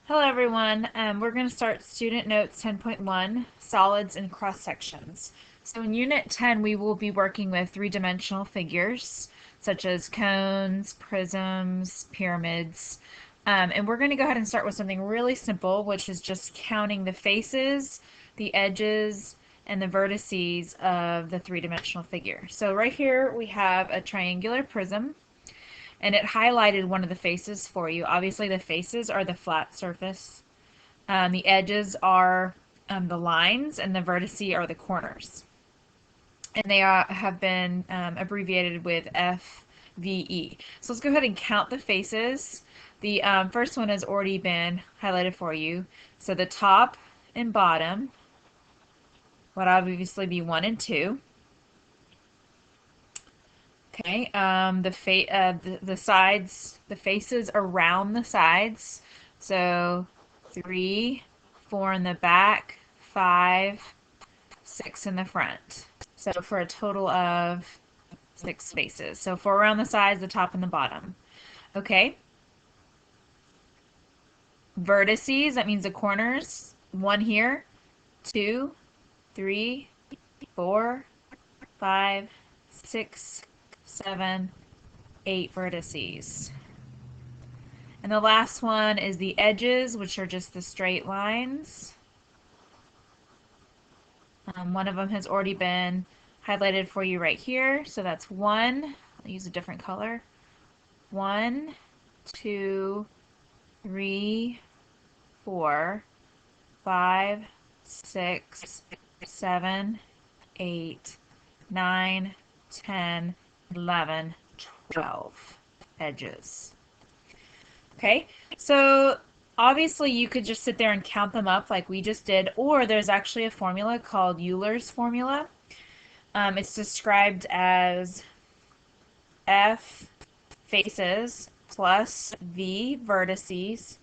Hello everyone. We're going to start Student Notes 10.1, Solids and Cross Sections. So in Unit 10 we will be working with three-dimensional figures such as cones, prisms, pyramids, and we're going to go ahead and start with something really simple, which is just counting the faces, the edges, and the vertices of the three-dimensional figure. So right here we have a triangular prism, and it highlighted one of the faces for you. Obviously the faces are the flat surface. The edges are the lines, and the vertices are the corners. And they have been abbreviated with FVE. So let's go ahead and count the faces. The first one has already been highlighted for you. So the top and bottom would obviously be 1 and 2. Okay, the sides, the faces around the sides. So 3, 4 in the back, 5, 6 in the front. So for a total of 6 faces. So 4 around the sides, the top and the bottom. Okay. Vertices, that means the corners. 1 here, 2, 3, 4, 5, 6, 7, 8 vertices. And the last one is the edges, which are just the straight lines. One of them has already been highlighted for you right here. So that's 1. I'll use a different color. 1, 2, 3, 4, 5, 6, 7, 8, 9, 10, 11, 12 edges. Okay, so obviously you could just sit there and count them up like we just did, or there's actually a formula called Euler's formula. It's described as F faces plus V vertices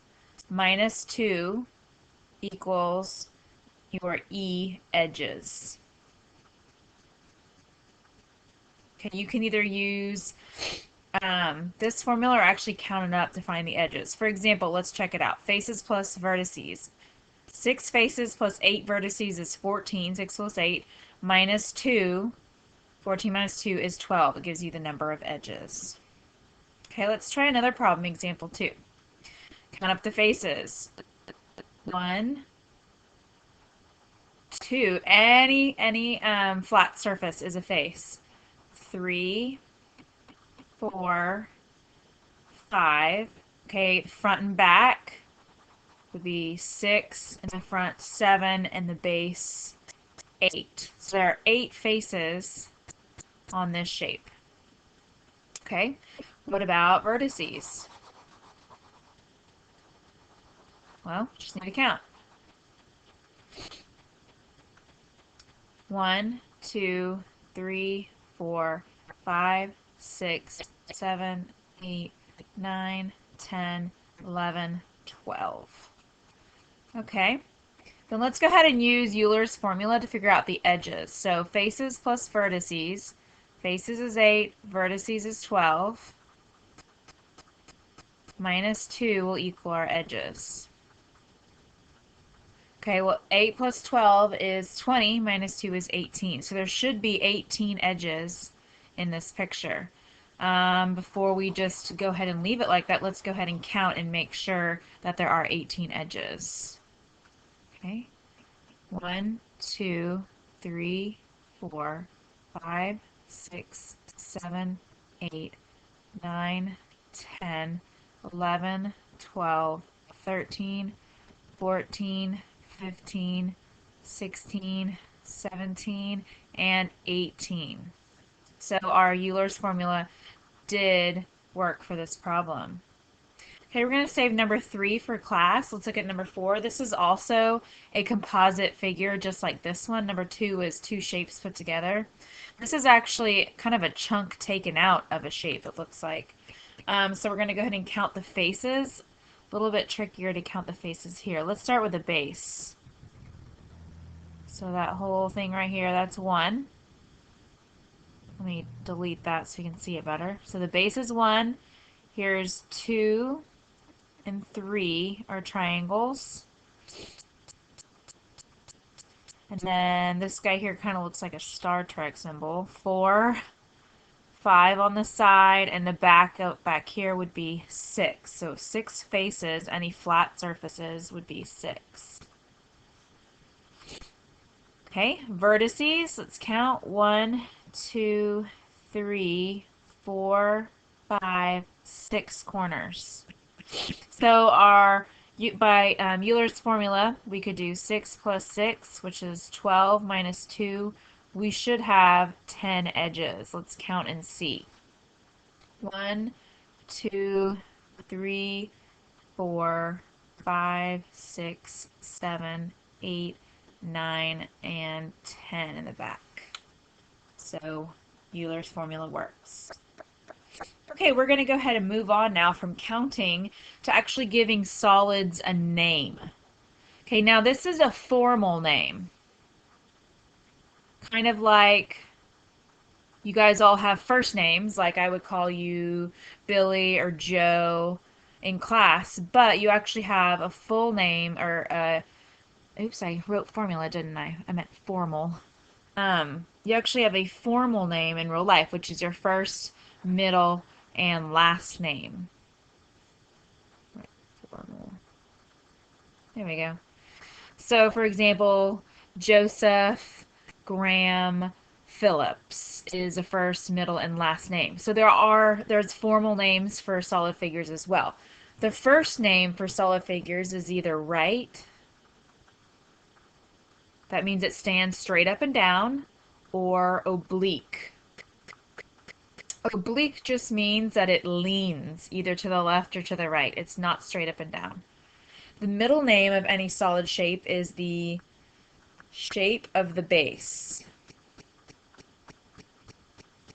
minus 2 equals your E edges. Okay, you can either use this formula or actually count it up to find the edges. For example, let's check it out. Faces plus vertices. 6 faces plus 8 vertices is 14. 6 plus 8 minus 2. 14 minus 2 is 12. It gives you the number of edges. Okay, let's try another problem, example 2. Count up the faces. 1, 2. Any flat surface is a face. 3, 4, 5. Okay, front and back would be 6 in the front, 7 in the base, 8. So there are 8 faces on this shape. Okay, what about vertices? Well, just need to count. 1, 2, 3, 4, 5, 6, 7, 8, 9, 10, 11, 12. Okay, then let's go ahead and use Euler's formula to figure out the edges. So faces plus vertices. Faces is 8, vertices is 12. Minus 2 will equal our edges. Okay, well 8 plus 12 is 20, minus 2 is 18. So there should be 18 edges in this picture. Before we just go ahead and leave it like that, let's go ahead and count and make sure that there are 18 edges. Okay, 1, 2, 3, 4, 5, 6, 7, 8, 9, 10, 11, 12, 13, 14, 15, 16, 17, and 18. So our Euler's formula did work for this problem. Okay, we're going to save number 3 for class. Let's look at number 4. This is also a composite figure just like this one. Number 2 is 2 shapes put together. This is actually kind of a chunk taken out of a shape, it looks like. So we're going to go ahead and count the faces. A little bit trickier to count the faces here. Let's start with the base. So that whole thing right here, that's 1. Let me delete that so you can see it better. So the base is 1. Here's 2 and 3 are triangles. And then this guy here kind of looks like a Star Trek symbol. 4, 5 on the side, and the back here would be 6. So 6 faces, any flat surfaces would be 6. Okay, vertices, let's count. 1, 2, 3, 4, 5, 6 corners. So by Euler's formula, we could do 6 plus 6, which is 12 minus 2. We should have 10 edges. Let's count and see. 1, 2, 3, 4, 5, 6, 7, 8, 9, and 10 in the back. So Euler's formula works. Okay, we're going to go ahead and move on now from counting to actually giving solids a name. Okay, now this is a formal name. Kind of like you guys all have first names, like I would call you Billy or Joe in class, but you actually have a full name or oops, I wrote formula, didn't I? I meant formal. You actually have a formal name in real life, which is your first, middle, and last name. Formal. There we go. So, for example, Joseph Graham Phillips is a first, middle, and last name. So there's formal names for solid figures as well. The first name for solid figures is either right, that means it stands straight up and down, or oblique. Oblique just means that it leans either to the left or to the right. It's not straight up and down. The middle name of any solid shape is the shape of the base,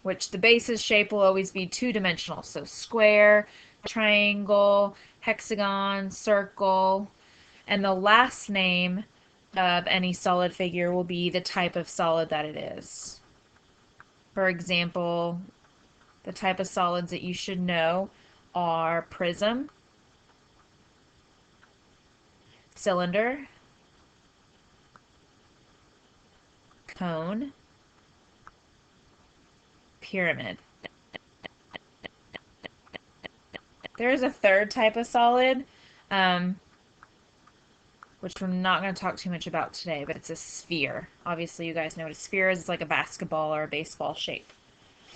which the base's shape will always be two-dimensional. So square, triangle, hexagon, circle, and the last name of any solid figure will be the type of solid that it is. For example, the type of solids that you should know are prism, cylinder, cone, pyramid. There is a third type of solid, which we're not going to talk too much about today, but it's a sphere. Obviously, you guys know what a sphere is. It's like a basketball or a baseball shape.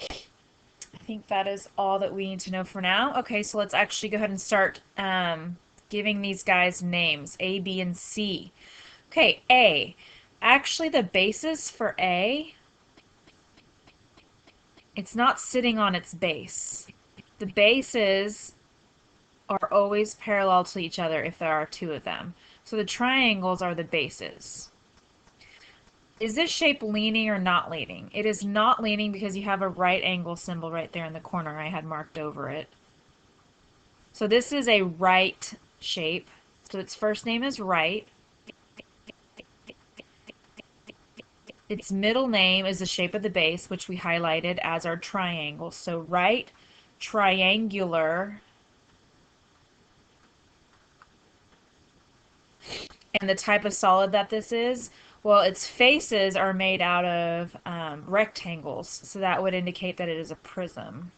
I think that is all that we need to know for now. Okay, so let's actually go ahead and start giving these guys names, A, B, and C. Okay, A. Actually, the basis for A, it's not sitting on its base. The bases are always parallel to each other if there are two of them. So the triangles are the bases. Is this shape leaning or not leaning? It is not leaning because you have a right angle symbol right there in the corner I had marked over it. So this is a right shape. So its first name is right. Its middle name is the shape of the base, which we highlighted as our triangle. So right triangular. And the type of solid that this is, well, its faces are made out of rectangles, so that would indicate that it is a prism.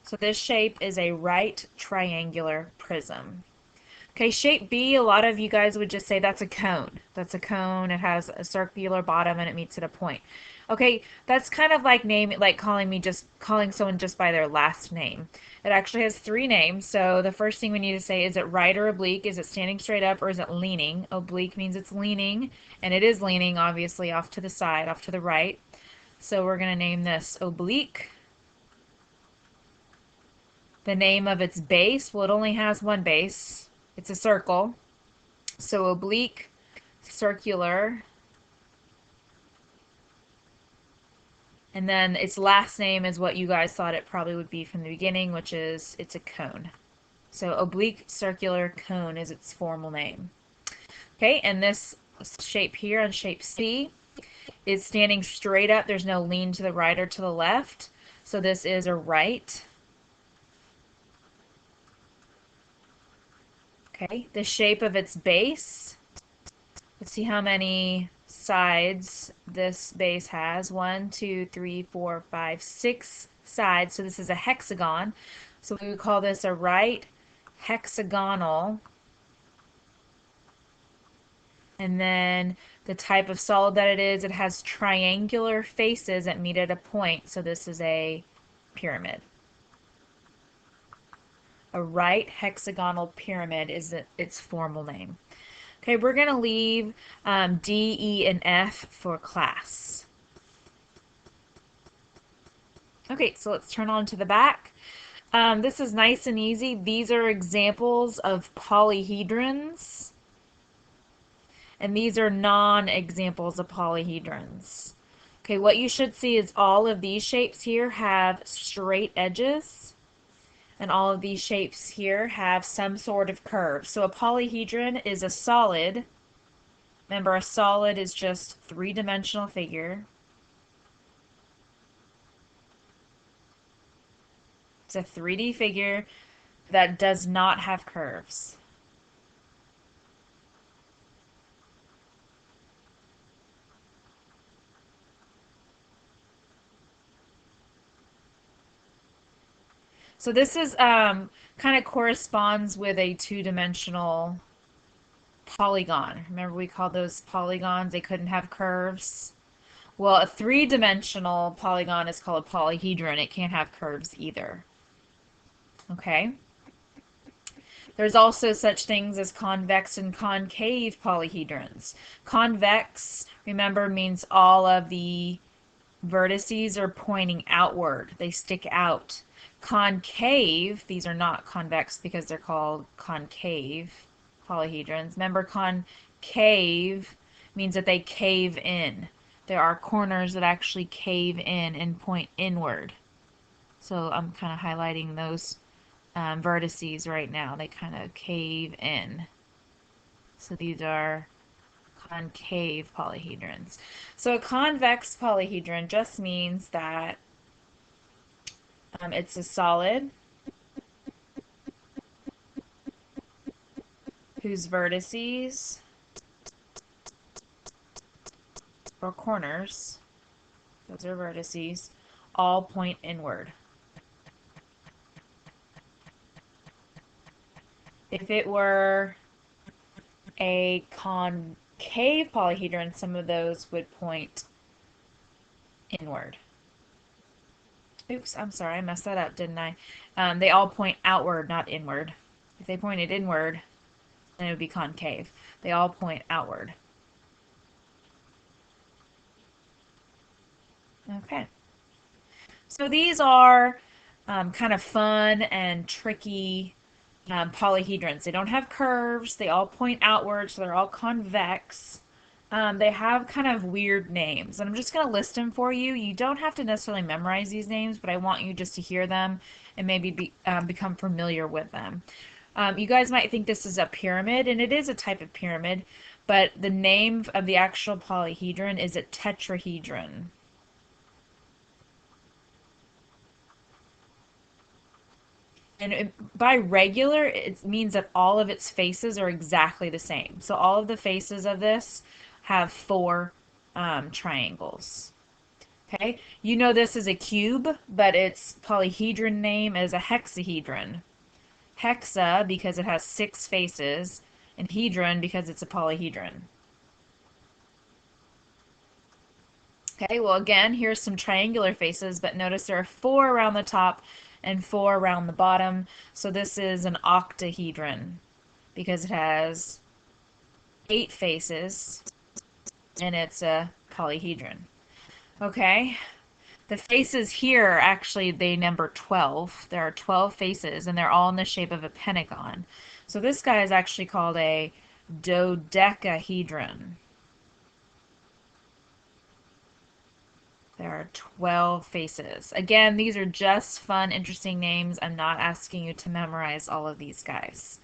So this shape is a right triangular prism. Okay, shape B, a lot of you guys would just say that's a cone. That's a cone. It has a circular bottom and it meets at a point. Okay, that's kind of like calling someone just by their last name. It actually has three names. So the first thing we need to say, is it right or oblique? Is it standing straight up or is it leaning? Oblique means it's leaning, and it is leaning obviously off to the side, off to the right. So we're going to name this oblique. The name of its base, well, it only has one base. It's a circle. So oblique, circular. And then its last name is what you guys thought it probably would be from the beginning, which is it's a cone. So oblique, circular, cone is its formal name. Okay, and this shape here on shape C is standing straight up. There's no lean to the right or to the left. So this is a right. Okay, the shape of its base. Let's see how many sides this base has. 1, 2, 3, 4, 5, 6 sides. So this is a hexagon. So we would call this a right hexagonal. And then the type of solid that it has triangular faces that meet at a point. So this is a pyramid. A right hexagonal pyramid is its formal name. Okay, we're going to leave D, E, and F for class. Okay, so let's turn on to the back. This is nice and easy. These are examples of polyhedrons, and these are non-examples of polyhedrons. Okay, what you should see is all of these shapes here have straight edges, and all of these shapes here have some sort of curve. So a polyhedron is a solid. Remember, a solid is just three-dimensional figure. It's a 3D figure that does not have curves. So this is kind of corresponds with a two-dimensional polygon. Remember we called those polygons, they couldn't have curves? Well, a three-dimensional polygon is called a polyhedron. It can't have curves either. Okay? There's also such things as convex and concave polyhedrons. Convex, remember, means all of the vertices are pointing outward. They stick out. Concave, these are not convex because they're called concave polyhedrons. Remember, concave means that they cave in. There are corners that actually cave in and point inward. So I'm kind of highlighting those vertices right now. They kind of cave in. So these are concave polyhedrons. So a convex polyhedron just means that it's a solid whose vertices or corners, those are vertices, all point inward. If it were a concave polyhedron, some of those would point inward. Oops, I'm sorry, I messed that up, didn't I? They all point outward, not inward. If they pointed inward, then it would be concave. They all point outward. Okay. So these are kind of fun and tricky polyhedrons. They don't have curves. They all point outward, so they're all convex. They have kind of weird names, and I'm just going to list them for you. You don't have to necessarily memorize these names, but I want you just to hear them and maybe become familiar with them. You guys might think this is a pyramid, and it is a type of pyramid, but the name of the actual polyhedron is a tetrahedron. And by regular, it means that all of its faces are exactly the same. So all of the faces of this have four triangles. Okay, you know this is a cube, but its polyhedron name is a hexahedron. Hexa because it has 6 faces, and hedron because it's a polyhedron. Okay, well again, here's some triangular faces, but notice there are 4 around the top and 4 around the bottom. So this is an octahedron because it has 8 faces and it's a polyhedron. Okay, the faces here actually they number 12. There are 12 faces and they're all in the shape of a pentagon. So this guy is actually called a dodecahedron. There are 12 faces. Again, these are just fun, interesting names. I'm not asking you to memorize all of these guys.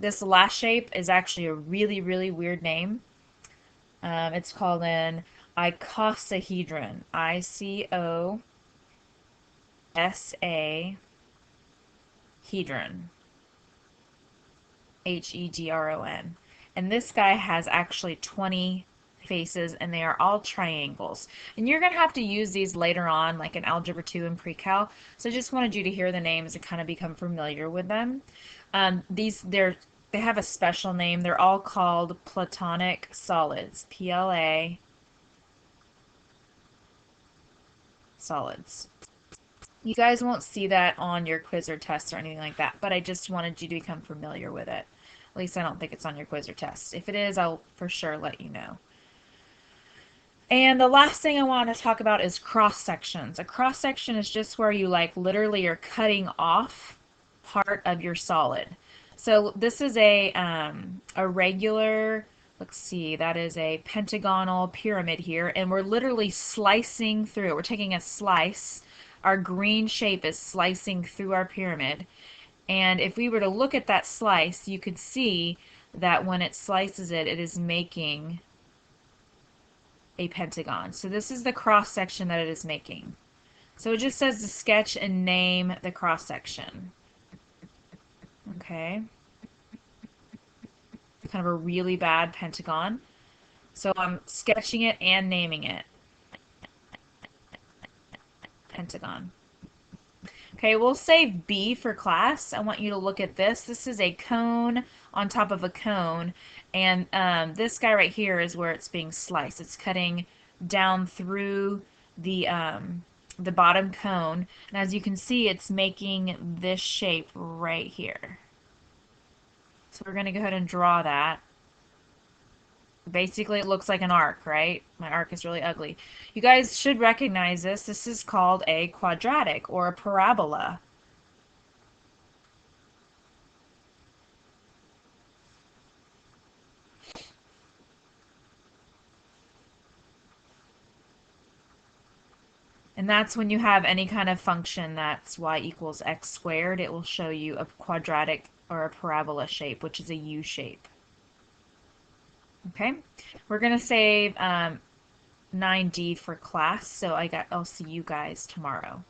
This last shape is actually a really, really weird name. It's called an icosahedron. I-C-O-S-A hedron. Hedron. And this guy has actually 20 faces, and they are all triangles. And you're going to have to use these later on, like in Algebra 2 and Pre-Cal. So I just wanted you to hear the names and kind of become familiar with them. They have a special name. They're all called Platonic solids. PLA solids. You guys won't see that on your quiz or test or anything like that, but I just wanted you to become familiar with it. At least I don't think it's on your quiz or test. If it is, I'll for sure let you know. And the last thing I want to talk about is cross sections. A cross section is just where you like literally are cutting off part of your solid. So this is a regular, let's see, that is a pentagonal pyramid here, and we're literally slicing through. We're taking a slice. Our green shape is slicing through our pyramid. And if we were to look at that slice, you could see that when it slices it, it is making a pentagon. So this is the cross section that it is making. So it just says to sketch and name the cross section. Okay. Kind of a really bad pentagon. So I'm sketching it and naming it. Pentagon. Okay, we'll save B for class. I want you to look at this. This is a cone on top of a cone, and this guy right here is where it's being sliced. It's cutting down through the bottom cone, and as you can see, it's making this shape right here. So we're going to go ahead and draw that. Basically, it looks like an arc, right? My arc is really ugly. You guys should recognize this. This is called a quadratic or a parabola. And that's when you have any kind of function that's y equals x squared, it will show you a quadratic or a parabola shape, which is a U shape. Okay, we're going to save 9D for class, so I'll see you guys tomorrow.